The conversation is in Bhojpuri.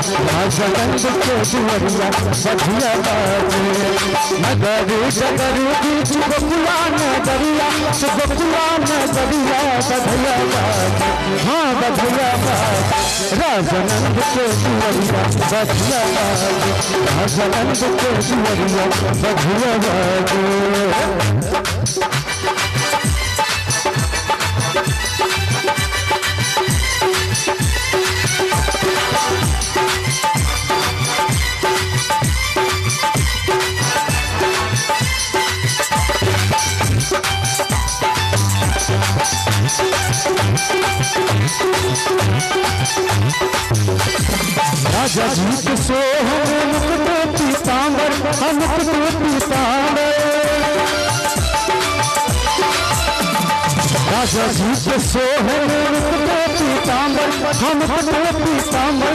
राजानंद के दुआरिया बढ़िया बाजे नगर जगर बीच गोकुला नगरिया गोकुला नगरिया बढ़िया बाजे हाँ बढ़िया बाजे राजानंद के दुआरिया बढ़िया बाजे राजानंद के दुआरिया बढ़िया बाजे राजा जी के सोहन मुकुट पीतांबर मुकुट पीतांबर राजा जी के सोहन मुकुट पीतांबर मुकुट पीतांबर